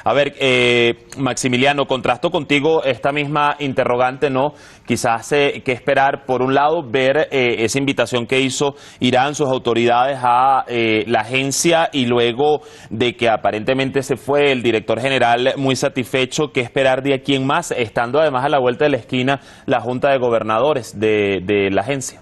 A ver, Maximiliano, contrasto contigo esta misma interrogante, ¿no? Quizás que esperar, por un lado, ver esa invitación que hizo Irán, sus autoridades a la agencia, y luego de que aparentemente se fue el director general muy satisfecho, ¿qué esperar de aquí en más? Estando además a la vuelta de la esquina la Junta de Gobernadores de la agencia.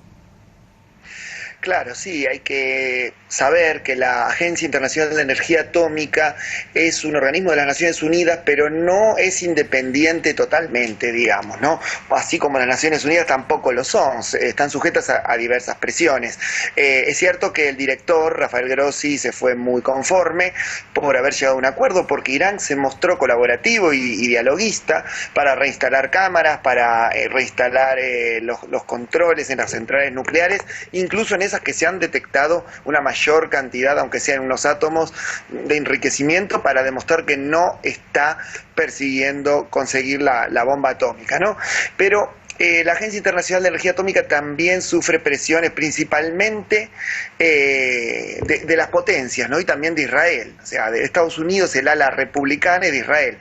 Claro, sí, hay que saber que la Agencia Internacional de Energía Atómica es un organismo de las Naciones Unidas, pero no es independiente totalmente, digamos, ¿no? Así como las Naciones Unidas tampoco lo son, están sujetas a diversas presiones. Es cierto que el director, Rafael Grossi, se fue muy conforme por haber llegado a un acuerdo, porque Irán se mostró colaborativo y dialoguista para reinstalar cámaras, para reinstalar los controles en las centrales nucleares, incluso en esas que se han detectado una mayor cantidad, aunque sean unos átomos, de enriquecimiento, para demostrar que no está persiguiendo conseguir la bomba atómica, ¿no? Pero la Agencia Internacional de Energía Atómica también sufre presiones, principalmente de las potencias, ¿no? Y también de Israel, o sea, de Estados Unidos, el ala republicana, y de Israel.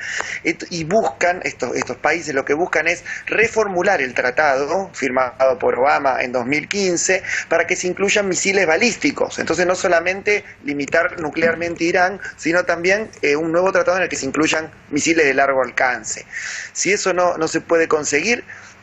Y buscan, estos países lo que buscan es reformular el tratado firmado por Obama en 2015 para que se incluyan misiles balísticos. Entonces, no solamente limitar nuclearmente Irán, sino también un nuevo tratado en el que se incluyan misiles de largo alcance. Si eso no se puede conseguir,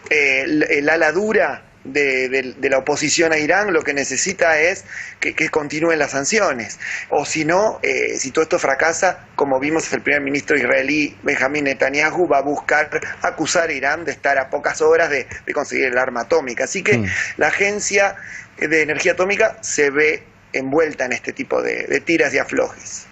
el ala dura de la oposición a Irán lo que necesita es que continúen las sanciones, o si no, si todo esto fracasa, como vimos, el primer ministro israelí Benjamín Netanyahu va a buscar acusar a Irán de estar a pocas horas de conseguir el arma atómica. Así que la Agencia de Energía Atómica se ve envuelta en este tipo de tiras y aflojes.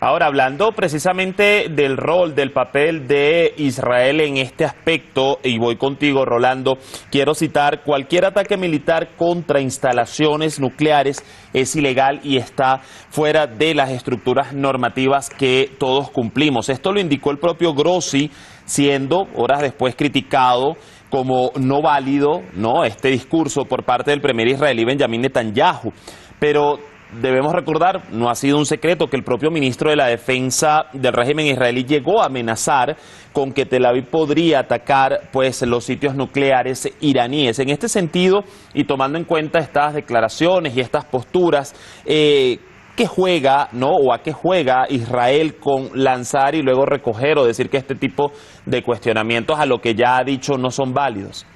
Ahora, hablando precisamente del rol, del papel de Israel en este aspecto, y voy contigo, Rolando, quiero citar: cualquier ataque militar contra instalaciones nucleares es ilegal y está fuera de las estructuras normativas que todos cumplimos. Esto lo indicó el propio Grossi, siendo horas después criticado como no válido, ¿no?, este discurso por parte del primer israelí Benjamín Netanyahu. Pero debemos recordar, no ha sido un secreto, que el propio ministro de la Defensa del régimen israelí llegó a amenazar con que Tel Aviv podría atacar pues los sitios nucleares iraníes. En este sentido, y tomando en cuenta estas declaraciones y estas posturas, ¿qué juega, no, o a qué juega Israel con lanzar y luego recoger o decir que este tipo de cuestionamientos a lo que ya ha dicho no son válidos?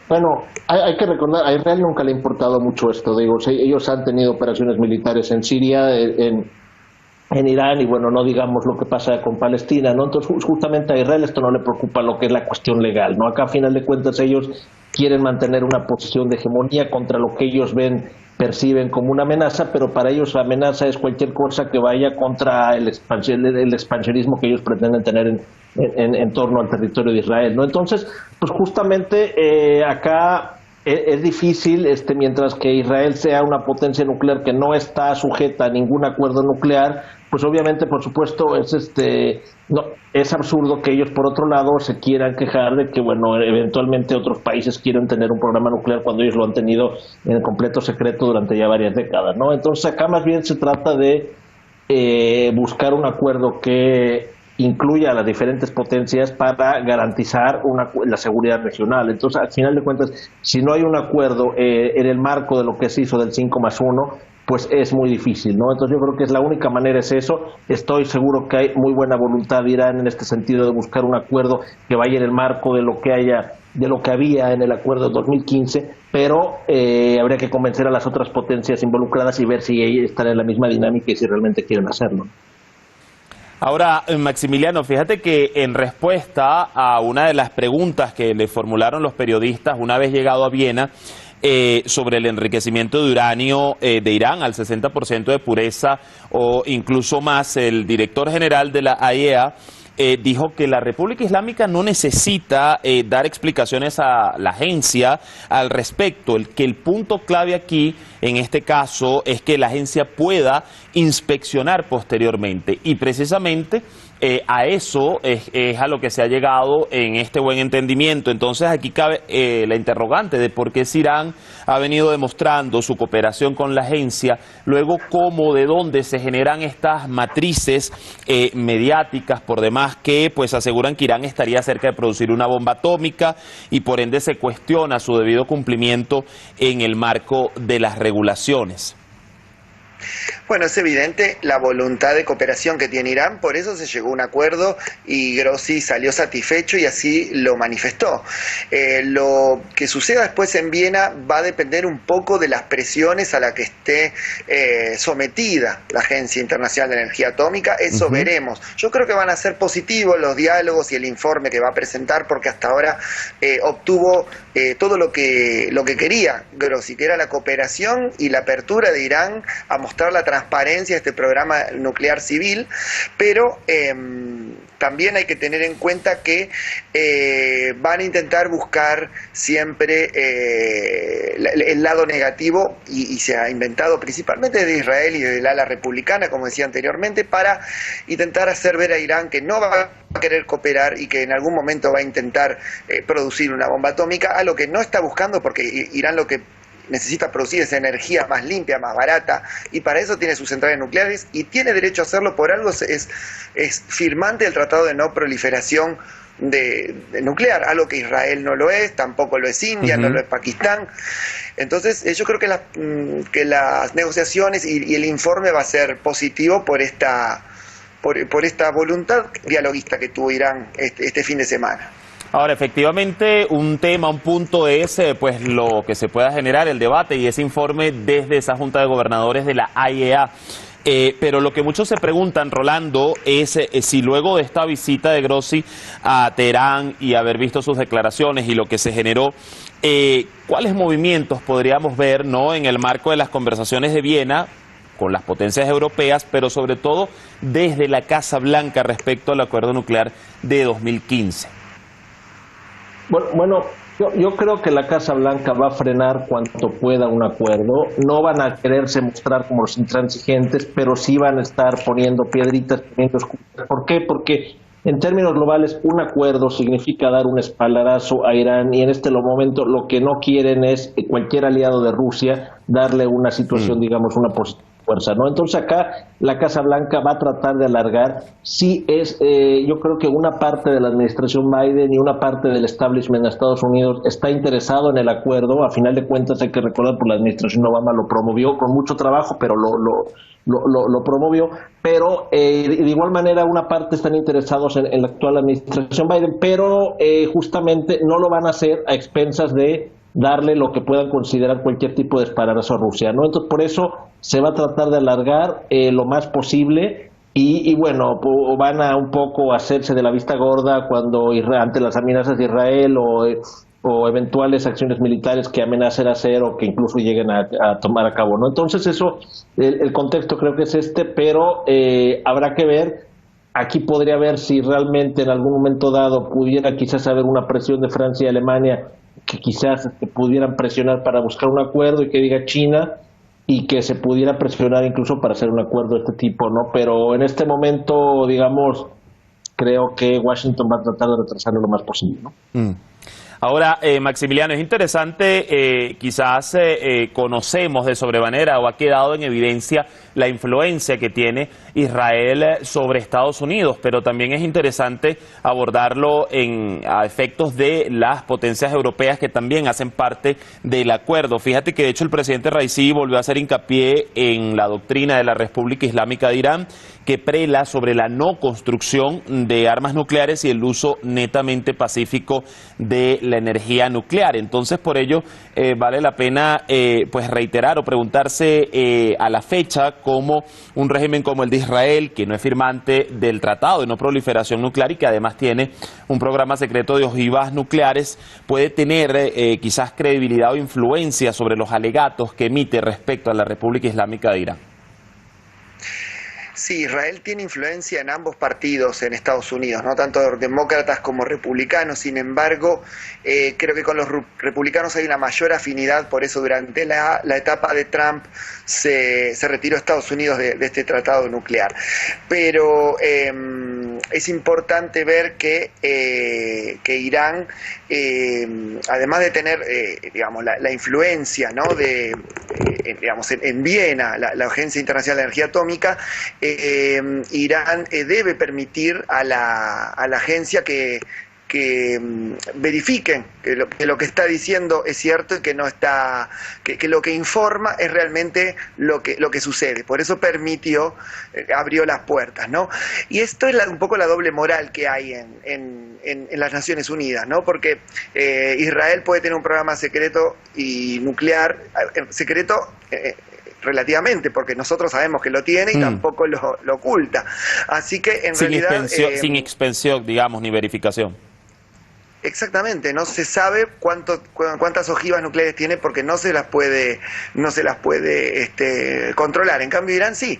Bueno, hay que recordar, a Israel nunca le ha importado mucho esto, digo, ellos han tenido operaciones militares en Siria, en Irán, y bueno, no digamos lo que pasa con Palestina, ¿no? Entonces, justamente a Israel esto no le preocupa lo que es la cuestión legal, ¿no? Acá, a final de cuentas, ellos quieren mantener una posición de hegemonía contra lo que ellos perciben como una amenaza, pero para ellos la amenaza es cualquier cosa que vaya contra el expansionismo que ellos pretenden tener en torno al territorio de Israel, ¿no? Entonces, pues justamente acá es difícil, mientras que Israel sea una potencia nuclear que no está sujeta a ningún acuerdo nuclear, pues obviamente, por supuesto, es absurdo que ellos, por otro lado, se quieran quejar de que, bueno, eventualmente otros países quieren tener un programa nuclear cuando ellos lo han tenido en completo secreto durante ya varias décadas, ¿no? Entonces, acá más bien se trata de buscar un acuerdo que incluya a las diferentes potencias para garantizar la seguridad regional. Entonces, al final de cuentas, si no hay un acuerdo en el marco de lo que se hizo del 5+1, pues es muy difícil, ¿no? Entonces yo creo que la única manera es eso. Estoy seguro que hay muy buena voluntad de Irán en este sentido de buscar un acuerdo que vaya en el marco de lo que había en el acuerdo de 2015, pero habría que convencer a las otras potencias involucradas y ver si ellas están en la misma dinámica y si realmente quieren hacerlo. Ahora, Maximiliano, fíjate que en respuesta a una de las preguntas que le formularon los periodistas una vez llegado a Viena, sobre el enriquecimiento de uranio de Irán al 60% de pureza o incluso más, el director general de la AIEA dijo que la República Islámica no necesita dar explicaciones a la agencia al respecto, que el punto clave aquí, en este caso, es que la agencia pueda inspeccionar posteriormente, y precisamente a eso es a lo que se ha llegado en este buen entendimiento. Entonces aquí cabe la interrogante de por qué si Irán ha venido demostrando su cooperación con la agencia, luego cómo, de dónde se generan estas matrices mediáticas por demás que pues aseguran que Irán estaría cerca de producir una bomba atómica, y por ende se cuestiona su debido cumplimiento en el marco de las regulaciones. Bueno, es evidente la voluntad de cooperación que tiene Irán, por eso se llegó a un acuerdo y Grossi salió satisfecho y así lo manifestó. Lo que suceda después en Viena va a depender un poco de las presiones a las que esté sometida la Agencia Internacional de Energía Atómica, eso veremos. Yo creo que van a ser positivos los diálogos y el informe que va a presentar, porque hasta ahora obtuvo todo lo que quería Grossi, que era la cooperación y la apertura de Irán a mostrar la transparencia de este programa nuclear civil, pero también hay que tener en cuenta que van a intentar buscar siempre el lado negativo, y se ha inventado principalmente desde Israel y desde el ala republicana, como decía anteriormente, para intentar hacer ver a Irán que no va a querer cooperar y que en algún momento va a intentar producir una bomba atómica, a lo que no está buscando, porque Irán lo que necesita producir esa energía más limpia, más barata, y para eso tiene sus centrales nucleares y tiene derecho a hacerlo. Por algo es firmante del Tratado de No Proliferación de nuclear, algo que Israel no lo es, tampoco lo es India, no lo es Pakistán. Entonces yo creo que las negociaciones y el informe va a ser positivo por esta voluntad dialoguista que tuvo Irán este fin de semana. Ahora, efectivamente, un punto es pues lo que se pueda generar el debate y ese informe desde esa Junta de Gobernadores de la AIEA. Pero lo que muchos se preguntan, Rolando, es si luego de esta visita de Grossi a Teherán y haber visto sus declaraciones y lo que se generó, ¿cuáles movimientos podríamos ver, ¿no?, en el marco de las conversaciones de Viena con las potencias europeas, pero sobre todo desde la Casa Blanca respecto al acuerdo nuclear de 2015? Bueno, yo creo que la Casa Blanca va a frenar cuanto pueda un acuerdo. No van a quererse mostrar como los intransigentes, pero sí van a estar poniendo piedritas, poniendo excusas. ¿Por qué? Porque en términos globales un acuerdo significa dar un espaldarazo a Irán, y en este momento lo que no quieren es cualquier aliado de Rusia darle una situación, digamos, una posición de fuerza, ¿no? Entonces acá la Casa Blanca va a tratar de alargar. Sí yo creo que una parte de la administración Biden y una parte del establishment de Estados Unidos está interesado en el acuerdo. A final de cuentas hay que recordar que la administración Obama lo promovió con mucho trabajo, pero lo promovió, pero de igual manera una parte están interesados en la actual administración Biden, pero justamente no lo van a hacer a expensas de darle lo que puedan considerar cualquier tipo de espaldarazo a Rusia, ¿no? Entonces por eso se va a tratar de alargar lo más posible, y bueno, van a un poco hacerse de la vista gorda cuando ante las amenazas de Israel o eventuales acciones militares que amenacen hacer o que incluso lleguen a tomar a cabo, ¿no? Entonces eso, el contexto creo que es pero habrá que ver. Aquí podría ver si realmente en algún momento dado pudiera quizás haber una presión de Francia y Alemania, que quizás pudieran presionar para buscar un acuerdo, y que diga China, y que se pudiera presionar incluso para hacer un acuerdo de este tipo, ¿no? Pero en este momento, digamos, creo que Washington va a tratar de retrasarlo lo más posible, ¿no? Ahora, Maximiliano, es interesante, quizás conocemos de sobremanera o ha quedado en evidencia la influencia que tiene Israel sobre Estados Unidos, pero también es interesante abordarlo a efectos de las potencias europeas que también hacen parte del acuerdo. Fíjate que de hecho el presidente Raisi volvió a hacer hincapié en la doctrina de la República Islámica de Irán, que prela sobre la no construcción de armas nucleares y el uso netamente pacífico de la energía nuclear. Entonces, por ello, vale la pena pues reiterar o preguntarse a la fecha cómo un régimen como el de Israel, que no es firmante del Tratado de No Proliferación Nuclear y que además tiene un programa secreto de ojivas nucleares, puede tener quizás credibilidad o influencia sobre los alegatos que emite respecto a la República Islámica de Irán. Sí, Israel tiene influencia en ambos partidos en Estados Unidos, no tanto demócratas como republicanos. Sin embargo, creo que con los republicanos hay una mayor afinidad, por eso durante la etapa de Trump se retiró Estados Unidos de este tratado nuclear. Pero es importante ver que Irán, además de tener digamos, la influencia, ¿no?, digamos, en Viena, la Agencia Internacional de Energía Atómica, Irán debe permitir a la agencia que verifiquen que lo que está diciendo es cierto y que no está, que lo que informa es realmente lo que sucede. Por eso permitió, abrió las puertas, ¿no? Y esto es un poco la doble moral que hay en las Naciones Unidas, ¿no? Porque Israel puede tener un programa secreto y nuclear, secreto relativamente, porque nosotros sabemos que lo tiene y tampoco lo oculta. Así que en realidad... sin expansión, digamos, ni verificación. Exactamente, no se sabe cuántas ojivas nucleares tiene porque no se las puede controlar. En cambio Irán sí,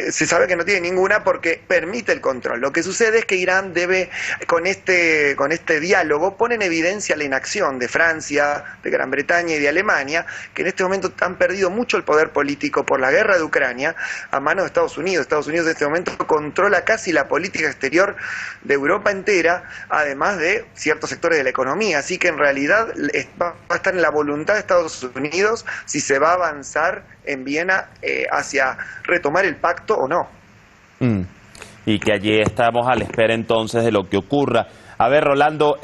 se sabe que no tiene ninguna porque permite el control. Lo que sucede es que Irán debe, con este diálogo, pone en evidencia la inacción de Francia, de Gran Bretaña y de Alemania, que en este momento han perdido mucho el poder político por la guerra de Ucrania a manos de Estados Unidos. Estados Unidos en este momento controla casi la política exterior de Europa entera, además de ciertos sectores de la economía, así que en realidad va a estar en la voluntad de Estados Unidos si se va a avanzar en Viena hacia retomar el pacto o no. Y que allí estamos a la espera entonces de lo que ocurra. A ver, Rolando,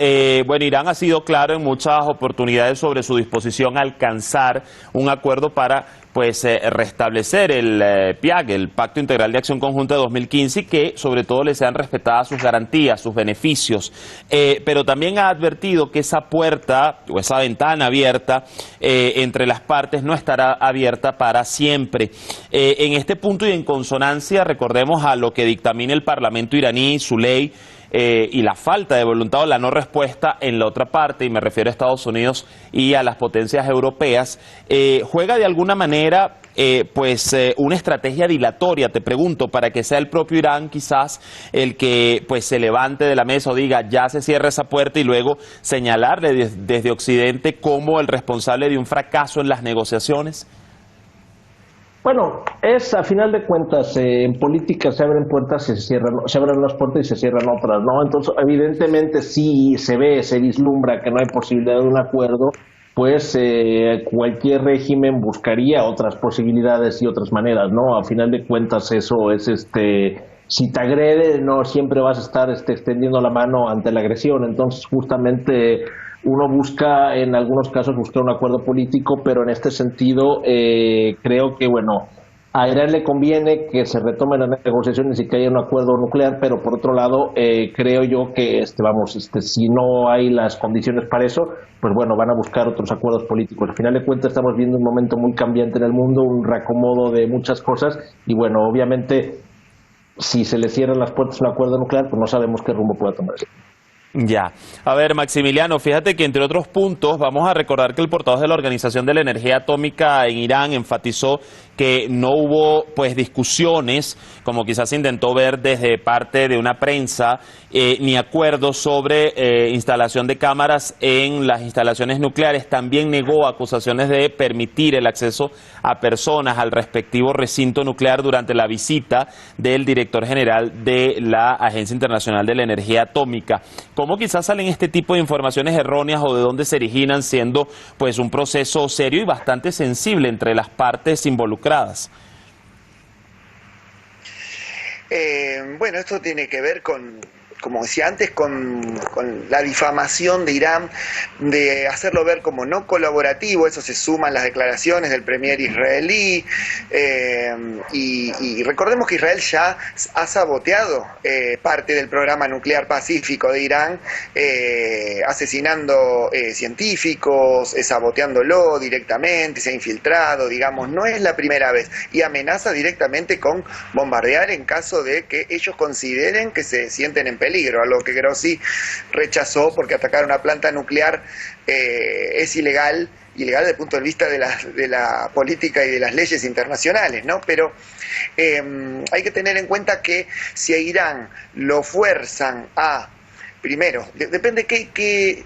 bueno, Irán ha sido claro en muchas oportunidades sobre su disposición a alcanzar un acuerdo para restablecer el PIAC, el Pacto Integral de Acción Conjunta de 2015, y que sobre todo le sean respetadas sus garantías, sus beneficios. Pero también ha advertido que esa puerta o esa ventana abierta entre las partes no estará abierta para siempre. En este punto y en consonancia, recordemos a lo que dictamina el Parlamento iraní, su ley, y la falta de voluntad o la no respuesta en la otra parte, y me refiero a Estados Unidos y a las potencias europeas, juega de alguna manera una estrategia dilatoria, te pregunto, para que sea el propio Irán quizás el que se levante de la mesa o diga ya se cierra esa puerta y luego señalarle desde Occidente como el responsable de un fracaso en las negociaciones. Bueno, a final de cuentas, en política se abren puertas y se abren unas puertas y se cierran otras, ¿no? Entonces, evidentemente, si se vislumbra que no hay posibilidad de un acuerdo, pues cualquier régimen buscaría otras posibilidades y otras maneras, ¿no? A final de cuentas, eso es si te agrede, no siempre vas a estar extendiendo la mano ante la agresión. Entonces, justamente uno busca, en algunos casos, buscar un acuerdo político, pero en este sentido creo que, bueno, a Irán le conviene que se retomen las negociaciones y que haya un acuerdo nuclear, pero por otro lado, creo yo que, si no hay las condiciones para eso, pues bueno, van a buscar otros acuerdos políticos. Al final de cuentas, estamos viendo un momento muy cambiante en el mundo, un reacomodo de muchas cosas, y bueno, obviamente, si se le cierran las puertas a un acuerdo nuclear, pues no sabemos qué rumbo pueda tomarse. Ya. A ver, Maximiliano, fíjate que entre otros puntos vamos a recordar que el portavoz de la Organización de la Energía Atómica en Irán enfatizó que no hubo discusiones, como quizás se intentó ver desde parte de una prensa, ni acuerdos sobre instalación de cámaras en las instalaciones nucleares. También negó acusaciones de permitir el acceso a personas al respectivo recinto nuclear durante la visita del director general de la Agencia Internacional de la Energía Atómica. ¿Cómo quizás salen este tipo de informaciones erróneas o de dónde se originan, siendo un proceso serio y bastante sensible entre las partes involucradas? Bueno, esto tiene que ver como decía antes, con la difamación de Irán, de hacerlo ver como no colaborativo. Eso se suman las declaraciones del premier israelí, y recordemos que Israel ya ha saboteado parte del programa nuclear pacífico de Irán, asesinando científicos, saboteándolo directamente, se ha infiltrado, digamos, no es la primera vez, y amenaza directamente con bombardear en caso de que ellos consideren que se sienten en peligro, algo que Grossi rechazó porque atacar una planta nuclear es ilegal ilegal desde el punto de vista de la política y de las leyes internacionales, ¿no? Pero hay que tener en cuenta que si a Irán lo fuerzan a, primero, depende qué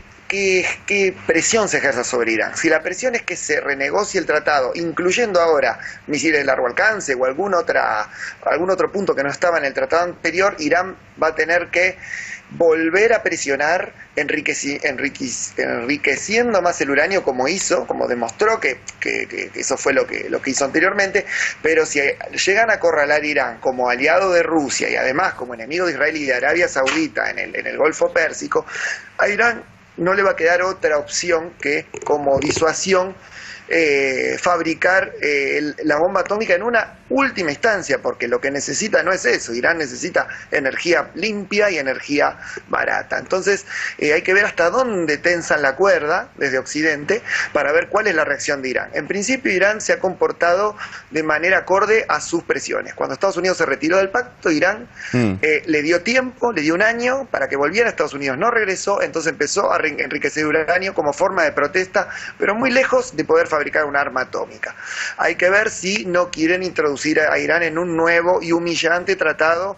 presión se ejerza sobre Irán. Si la presión es que se renegocie el tratado, incluyendo ahora misiles de largo alcance o algún otro punto que no estaba en el tratado anterior, Irán va a tener que volver a presionar enriqueciendo más el uranio como demostró que eso fue lo que hizo anteriormente. Pero si llegan a acorralar Irán como aliado de Rusia y además como enemigo de Israel y de Arabia Saudita en el Golfo Pérsico, a Irán no le va a quedar otra opción que, como disuasión, fabricar la bomba atómica en una última instancia, porque lo que necesita no es eso. Irán necesita energía limpia y energía barata. Entonces hay que ver hasta dónde tensan la cuerda desde Occidente para ver cuál es la reacción de Irán. En principio Irán se ha comportado de manera acorde a sus presiones. Cuando Estados Unidos se retiró del pacto, Irán le dio tiempo, le dio un año para que volviera a Estados Unidos. No regresó, entonces empezó a enriquecer uranio como forma de protesta, pero muy lejos de poder fabricar un arma atómica. Hay que ver si no quieren introducir a Irán en un nuevo y humillante tratado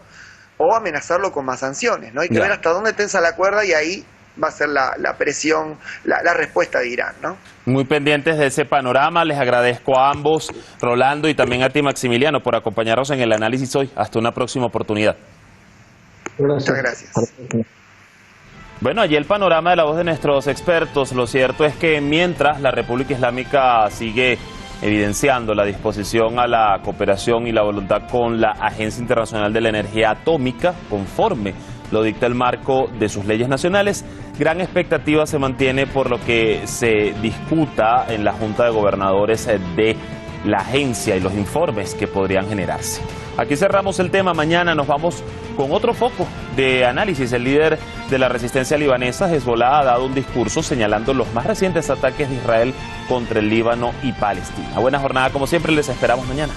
o amenazarlo con más sanciones, ¿no? Hay que ver hasta dónde tensa la cuerda y ahí va a ser la presión, la respuesta de Irán, ¿no? Muy pendientes de ese panorama. Les agradezco a ambos, Rolando, y también a ti, Maximiliano, por acompañarnos en el análisis hoy. Hasta una próxima oportunidad. Muchas gracias. Bueno, allí el panorama de la voz de nuestros expertos. Lo cierto es que mientras la República Islámica sigue evidenciando la disposición a la cooperación y la voluntad con la Agencia Internacional de la Energía Atómica, conforme lo dicta el marco de sus leyes nacionales, gran expectativa se mantiene por lo que se discuta en la Junta de Gobernadores de la agencia y los informes que podrían generarse. Aquí cerramos el tema. Mañana nos vamos con otro foco de análisis. El líder de la resistencia libanesa, Hezbollah, ha dado un discurso señalando los más recientes ataques de Israel contra el Líbano y Palestina. Buena jornada, como siempre, les esperamos mañana.